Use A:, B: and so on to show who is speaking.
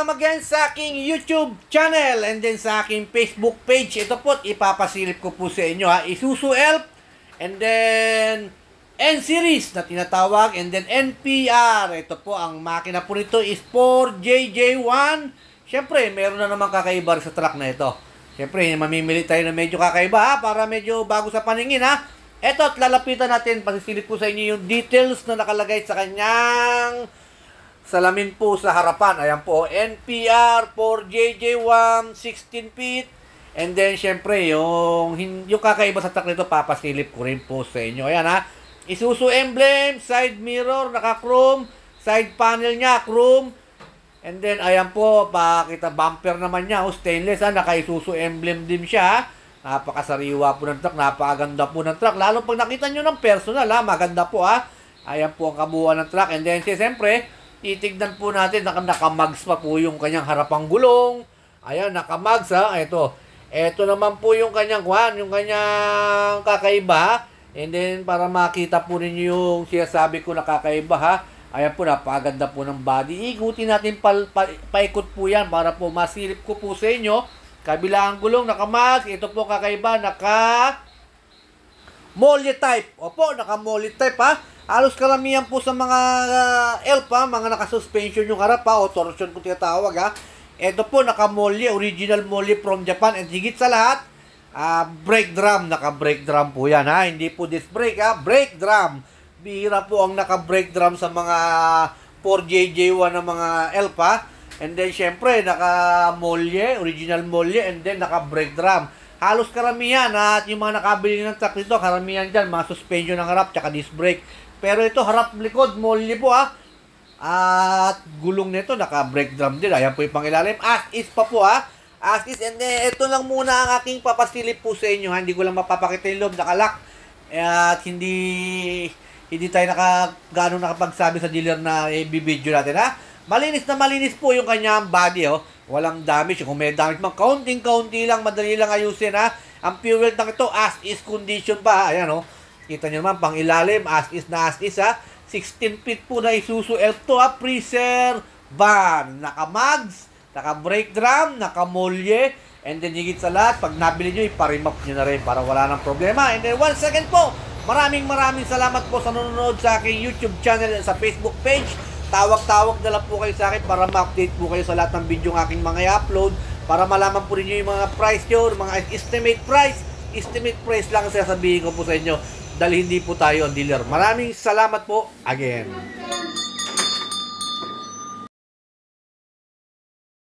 A: welcome again sa aking YouTube channel and then sa aking Facebook page. Ito po, ipapasilip ko po sa inyo ha. Isuzu Elf and then N-Series na tinatawag and then NPR. Ito po, ang makina po nito is 4JJ1. Siyempre, meron na naman kakaiba sa truck na ito. Siyempre, mamimili tayo na medyo kakaiba ha, para medyo bago sa paningin ha. Ito, at lalapitan natin, pasisilip po sa inyo yung details na nakalagay sa kanyang salamin po sa harapan. Ayan po, NPR 4JJ1, 16 feet. And then, syempre, yung kakaiba sa truck nito, papasilip ko rin po sa inyo. Ayan ha. Isuzu emblem, side mirror, naka-chrome. Side panel niya, chrome. And then, ayan po, pakita bumper naman niya. Stainless ha, naka-Isuzu emblem din siya ha. Napakasariwa po ng truck, napakaganda po ng truck. Lalo pag nakita nyo ng personal ha, maganda po ha. Ayan po ang kabuuan ng truck. And then, siyempre, titignan po natin, nakamags pa po yung kanyang harapang gulong. Ayan, nakamags ha. Ito naman po yung kanyang yung kanyang kakaiba. And then, para makita po ninyo yung sinasabi ko na kakaiba ha. Ayan po, napaganda po ng body. Ikutin natin, paikot po yan para po masilip ko po sa inyo. Kabilang gulong, nakamags. Ito po kakaiba, naka-molly type. Opo, naka-molly type ha. Halos karamihan po sa mga Elf ha, mga naka-suspension yung harap ha, o torsion kung tinatawag ha. Ito po, naka-molly, original molly from Japan. And higit sa lahat, brake drum, naka-brake drum po yan ha. Hindi po disc brake ha, brake drum. Bihira po ang naka-brake drum sa mga 4JJ1 na mga Elf ha. And then, syempre, naka-molly, original molly, and then naka-brake drum. Halos karamihan at yung mga nakabili ng truck nito, karamihan dyan, mga suspension ng harap, tsaka disc brake. Pero ito, harap likod, molly po ha. At gulong nito, naka-brake drum din. Ayan po yung pangilalim. As is pa po ha. As is. And then, ito lang muna ang aking papasilip po sa inyo ha. Hindi ko lang mapapakita yung loob, nakalock. At hindi tayo gano'ng nakapagsabi sa dealer na i-video natin ha. Malinis na malinis po yung kanyang body oh. Walang damage. Kung may damage man, kaunting-kaunti lang, madali lang ayusin ha. Ang fuel tank ito, as is condition pa ha. Ayan oh. Kita nyo naman, pang ilalim, as is ha. 16 feet po na Isuzu Elf to ha. Freezer van. Naka-mags, naka-brake drum, naka-molye. And then higit sa lahat, pag nabili nyo, iparimap nyo na rin para wala nang problema. And then once again po, maraming salamat po sa nanonood sa aking YouTube channel at sa Facebook page. Tawag-tawag na lang po kayo sa akin para ma-update po kayo sa lahat ng video ng aking mga i-upload. Para malaman po rin yung mga price nyo, mga estimate price. Estimate price lang ang sasabihin ko po sa inyo dahil hindi po tayo ang dealer. Maraming salamat po again.